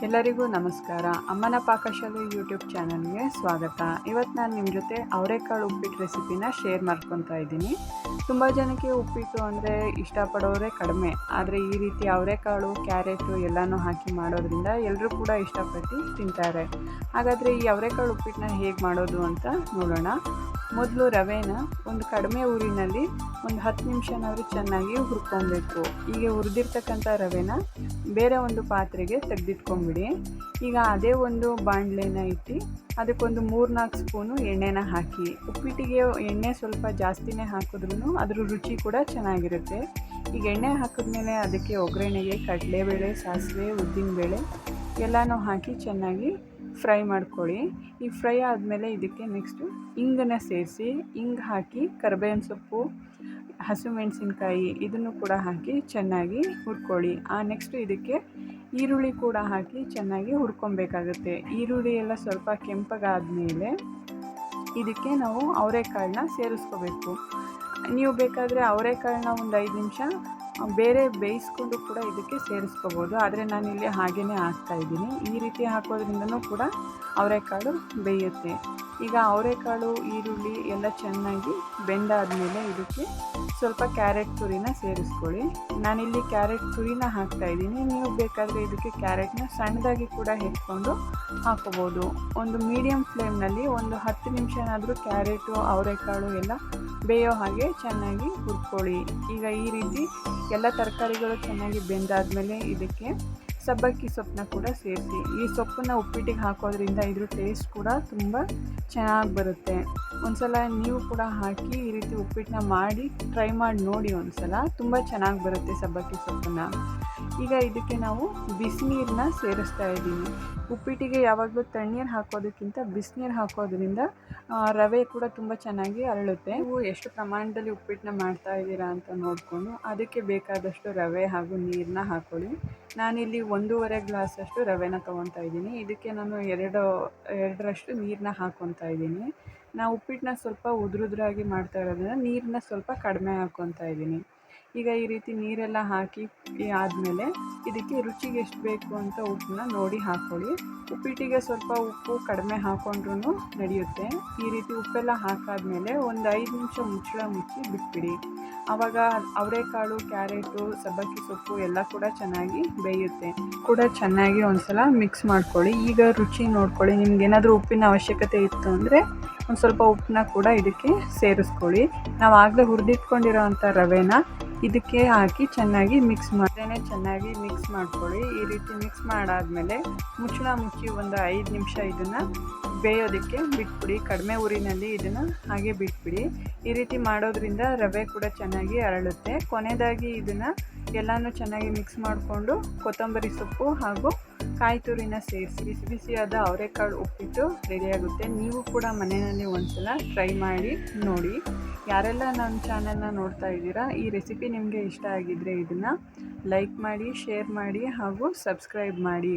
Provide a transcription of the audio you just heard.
ಎಲ್ಲರಿಗೂ ನಮಸ್ಕಾರ. ಅಮ್ಮನ ಪಾಕಶಾಲೆ ಯೂಟ್ಯೂಬ್ ಚಾನಲ್ಗೆ ಸ್ವಾಗತ. ಇವತ್ತು ನಾನು ನಿಮ್ಮ ಜೊತೆ ಅವರೆಕಾಳು ಉಪ್ಪಿಟ್ಟು ರೆಸಿಪಿನ ಶೇರ್ ಮಾಡ್ಕೊತಾ ಇದ್ದೀನಿ. ತುಂಬ ಜನಕ್ಕೆ ಉಪ್ಪಿಟ್ಟು ಅಂದರೆ ಇಷ್ಟಪಡೋರೇ ಕಡಿಮೆ, ಆದರೆ ಈ ರೀತಿ ಅವರೆಕಾಳು, ಕ್ಯಾರೆಟು ಎಲ್ಲನೂ ಹಾಕಿ ಮಾಡೋದ್ರಿಂದ ಎಲ್ಲರೂ ಕೂಡ ಇಷ್ಟಪಟ್ಟು ತಿಂತಾರೆ. ಹಾಗಾದರೆ ಈ ಅವರೆಕಾಳು ಉಪ್ಪಿಟ್ಟನ್ನ ಹೇಗೆ ಮಾಡೋದು ಅಂತ ನೋಡೋಣ. ಮೊದಲು ರವೆನ ಒಂದು ಕಡಿಮೆ ಊರಿನಲ್ಲಿ ಒಂದು 10 ನಿಮಿಷನಾದರೂ ಚೆನ್ನಾಗಿ ಹುರ್ಕೊಬೇಕು. ಈಗ ಹುರಿದಿರ್ತಕ್ಕಂಥ ರವೆನ ಬೇರೆ ಒಂದು ಪಾತ್ರೆಗೆ ತೆಗೆದಿಟ್ಕೊಂಡ್ಬಿಡಿ. ಈಗ ಅದೇ ಒಂದು ಬಾಣಲೆನ ಇಟ್ಟು ಅದಕ್ಕೊಂದು 3-4 ಸ್ಪೂನು ಎಣ್ಣೆನ ಹಾಕಿ. ಉಪ್ಪಿಟ್ಟಿಗೆ ಎಣ್ಣೆ ಸ್ವಲ್ಪ ಜಾಸ್ತಿನೇ ಹಾಕಿದ್ರೂ ಅದ್ರ ರುಚಿ ಕೂಡ ಚೆನ್ನಾಗಿರುತ್ತೆ. ಈಗ ಎಣ್ಣೆ ಹಾಕಿದ್ಮೇಲೆ ಅದಕ್ಕೆ ಒಗ್ಗರಣೆಗೆ ಕಡಲೆಬೇಳೆ, ಸಾಸಿವೆ, ಉದ್ದಿನಬೇಳೆ ಎಲ್ಲನೂ ಹಾಕಿ ಚೆನ್ನಾಗಿ ಫ್ರೈ ಮಾಡ್ಕೊಳ್ಳಿ. ಈ ಫ್ರೈ ಆದಮೇಲೆ ಇದಕ್ಕೆ ನೆಕ್ಸ್ಟು ಇಂಗನ್ನು ಸೇರಿಸಿ, ಇಂಗು ಹಾಕಿ ಕರಿಬೇವಿನ ಸೊಪ್ಪು, ಹಸಿಮೆಣಸಿನ್ಕಾಯಿ ಇದನ್ನು ಕೂಡ ಹಾಕಿ ಚೆನ್ನಾಗಿ ಹುರ್ಕೊಳ್ಳಿ. ನೆಕ್ಸ್ಟು ಇದಕ್ಕೆ ಈರುಳ್ಳಿ ಕೂಡ ಹಾಕಿ ಚೆನ್ನಾಗಿ ಹುರ್ಕೊಬೇಕಾಗುತ್ತೆ. ಈರುಳ್ಳಿ ಎಲ್ಲ ಸ್ವಲ್ಪ ಕೆಂಪಗಾದಮೇಲೆ ಇದಕ್ಕೆ ನಾವು ಅವರೆಕಾಳನ್ನ ಸೇರಿಸ್ಕೋಬೇಕು. ನೀವು ಬೇಕಾದರೆ ಅವರೆಕಾಳನ್ನ ಒಂದು 5 ನಿಮಿಷ ಬೇರೆ ಬೇಯಿಸ್ಕೊಂಡು ಕೂಡ ಇದಕ್ಕೆ ಸೇರಿಸ್ಕೋಬೋದು, ಆದರೆ ನಾನಿಲ್ಲಿ ಹಾಗೇ ಹಾಕ್ತಾಯಿದ್ದೀನಿ. ಈ ರೀತಿ ಹಾಕೋದ್ರಿಂದನೂ ಕೂಡ ಅವರೆಕಾಳು ಬೇಯುತ್ತೆ. ಈಗ ಅವರೆಕಾಳು, ಈರುಳ್ಳಿ ಎಲ್ಲ ಚೆನ್ನಾಗಿ ಬೆಂದಾದಮೇಲೆ ಇದಕ್ಕೆ ಸ್ವಲ್ಪ ಕ್ಯಾರೆಟ್ ತುರಿನ ಸೇರಿಸ್ಕೊಳ್ಳಿ. ನಾನಿಲ್ಲಿ ಕ್ಯಾರೆಟ್ ತುರಿನ ಹಾಕ್ತಾಯಿದ್ದೀನಿ. ನೀವು ಬೇಕಾದರೆ ಇದಕ್ಕೆ ಕ್ಯಾರೆಟ್ನ ಸಣ್ಣದಾಗಿ ಕೂಡ ಹೆಚ್ಚಿಕೊಂಡು ಹಾಕೋಬೋದು. ಒಂದು ಮೀಡಿಯಮ್ ಫ್ಲೇಮ್ನಲ್ಲಿ ಒಂದು 10 ನಿಮಿಷನಾದರೂ ಕ್ಯಾರೆಟು, ಅವರೆಕಾಳು ಎಲ್ಲ ಬೇಯೋ ಹಾಗೆ ಚೆನ್ನಾಗಿ ಹುರ್ಕೊಳ್ಳಿ. ಈಗ ಈ ರೀತಿ ಎಲ್ಲ ತರಕಾರಿಗಳು ಚೆನ್ನಾಗಿ ಬೆಂದಾದಮೇಲೆ ಇದಕ್ಕೆ ಸಬ್ಬಕ್ಕಿ ಸೊಪ್ಪನ್ನ ಕೂಡ ಸೇರಿಸಿ. ಈ ಸೊಪ್ಪನ್ನು ಉಪ್ಪಿಟ್ಟಿಗೆ ಹಾಕೋದ್ರಿಂದ ಇದ್ರ ಟೇಸ್ಟ್ ಕೂಡ ತುಂಬ ಚೆನ್ನಾಗಿ ಬರುತ್ತೆ. ಒಂದ್ಸಲ ನೀವು ಕೂಡ ಹಾಕಿ ಈ ರೀತಿ ಉಪ್ಪಿಟ್ಟನ್ನ ಮಾಡಿ ಟ್ರೈ ಮಾಡಿ ನೋಡಿ. ಒಂದ್ಸಲ ತುಂಬ ಚೆನ್ನಾಗಿ ಬರುತ್ತೆ ಸಬ್ಬಕ್ಕಿ ಸೊಪ್ಪನ್ನು. ಈಗ ಇದಕ್ಕೆ ನಾವು ಬಿಸಿನೀರನ್ನ ಸೇರಿಸ್ತಾ ಇದ್ದೀವಿ. ಉಪ್ಪಿಟ್ಟಿಗೆ ಯಾವಾಗಲೂ ತಣ್ಣೀರು ಹಾಕೋದಕ್ಕಿಂತ ಬಿಸಿನೀರು ಹಾಕೋದ್ರಿಂದ ರವೆ ಕೂಡ ತುಂಬ ಚೆನ್ನಾಗಿ ಅರಳುತ್ತೆ. ನೀವು ಎಷ್ಟು ಪ್ರಮಾಣದಲ್ಲಿ ಉಪ್ಪಿಟ್ಟನ್ನ ಮಾಡ್ತಾ ಇದ್ದೀರಾ ಅಂತ ನೋಡಿಕೊಂಡು ಅದಕ್ಕೆ ಬೇಕಾದಷ್ಟು ರವೆ ಹಾಗೂ ನೀರನ್ನ ಹಾಕ್ಕೊಳ್ಳಿ. ನಾನಿಲ್ಲಿ 1.5 ಗ್ಲಾಸಷ್ಟು ರವೆನ ತೊಗೊತಾ ಇದ್ದೀನಿ. ಇದಕ್ಕೆ ನಾನು ಎರಡರಷ್ಟು ನೀರನ್ನ ಹಾಕ್ಕೊತಾ ಇದ್ದೀನಿ. ನಾವು ಉಪ್ಪಿಟ್ಟನ್ನ ಸ್ವಲ್ಪ ಉದುರಾಗಿ ಮಾಡ್ತಾ ಇರೋದ್ರಿಂದ ನೀರನ್ನ ಸ್ವಲ್ಪ ಕಡಿಮೆ ಹಾಕ್ಕೊತಾ ಇದ್ದೀನಿ. ಈಗ ಈ ರೀತಿ ನೀರೆಲ್ಲ ಹಾಕಿ ಆದಮೇಲೆ ಇದಕ್ಕೆ ರುಚಿಗೆ ಎಷ್ಟು ಬೇಕು ಅಂತ ಉಪ್ಪನ್ನ ನೋಡಿ ಹಾಕ್ಕೊಳ್ಳಿ. ಉಪ್ಪಿಟ್ಟಿಗೆ ಸ್ವಲ್ಪ ಉಪ್ಪು ಕಡಿಮೆ ಹಾಕ್ಕೊಂಡ್ರೂ ನಡೆಯುತ್ತೆ. ಈ ರೀತಿ ಉಪ್ಪೆಲ್ಲ ಹಾಕಾದ್ಮೇಲೆ ಒಂದು 5 ನಿಮಿಷ ಮುಚ್ಚಳ ಮುಚ್ಚಿ ಬಿಟ್ಬಿಡಿ. ಆವಾಗ ಅವರೆಕಾಳು, ಕ್ಯಾರೆಟು, ಸಬ್ಬಕ್ಕಿ ಸೊಪ್ಪು ಎಲ್ಲ ಕೂಡ ಚೆನ್ನಾಗಿ ಬೇಯುತ್ತೆ. ಚೆನ್ನಾಗಿ ಒಂದ್ಸಲ ಮಿಕ್ಸ್ ಮಾಡ್ಕೊಳ್ಳಿ. ಈಗ ರುಚಿ ನೋಡ್ಕೊಳ್ಳಿ. ನಿಮ್ಗೇನಾದರೂ ಉಪ್ಪಿನ ಅವಶ್ಯಕತೆ ಇತ್ತು ಅಂದರೆ ಒಂದು ಸ್ವಲ್ಪ ಉಪ್ಪನ್ನ ಕೂಡ ಇದಕ್ಕೆ ಸೇರಿಸ್ಕೊಳ್ಳಿ. ನಾವು ಆಗಲೇ ಹುರಿದಿಟ್ಕೊಂಡಿರೋ ಅಂಥ ರವೆನ ಇದಕ್ಕೆ ಹಾಕಿ ಚೆನ್ನಾಗಿ ಚೆನ್ನಾಗಿ ಮಿಕ್ಸ್ ಮಾಡ್ಕೊಳ್ಳಿ. ಈ ರೀತಿ ಮಿಕ್ಸ್ ಮಾಡಾದಮೇಲೆ ಮುಚ್ಚಳ ಮುಚ್ಚಿ ಒಂದು 5 ನಿಮಿಷ ಇದನ್ನು ಬೇಯೋದಕ್ಕೆ ಬಿಟ್ಬಿಡಿ. ಕಡಿಮೆ ಊರಿನಲ್ಲಿ ಇದನ್ನು ಹಾಗೆ ಬಿಟ್ಬಿಡಿ. ಈ ರೀತಿ ಮಾಡೋದ್ರಿಂದ ರವೆ ಕೂಡ ಚೆನ್ನಾಗಿ ಅರಳುತ್ತೆ. ಕೊನೆಯದಾಗಿ ಇದನ್ನು ಎಲ್ಲನೂ ಚೆನ್ನಾಗಿ ಮಿಕ್ಸ್ ಮಾಡಿಕೊಂಡು ಕೊತ್ತಂಬರಿ ಸೊಪ್ಪು ಹಾಗೂ ಕಾಯಿ ತುರಿನ ಸೇರಿಸಿ ಬಿಸಿಯಾದ ಅವರೆಕಾಳು ಉಪ್ಪಿಟ್ಟು ರೆಡಿಯಾಗುತ್ತೆ. ನೀವು ಕೂಡ ಮನೆಯಲ್ಲಿ ಒಂದ್ಸಲ ಟ್ರೈ ಮಾಡಿ ನೋಡಿ. ಯಾರೆಲ್ಲ ನನ್ನ ಚಾನಲ್ನ ನೋಡ್ತಾ ಇದ್ದೀರಾ, ಈ ರೆಸಿಪಿ ನಿಮಗೆ ಇಷ್ಟ ಆಗಿದ್ದರೆ ಇದನ್ನು ಲೈಕ್ ಮಾಡಿ, ಶೇರ್ ಮಾಡಿ ಹಾಗೂ ಸಬ್ಸ್ಕ್ರೈಬ್ ಮಾಡಿ.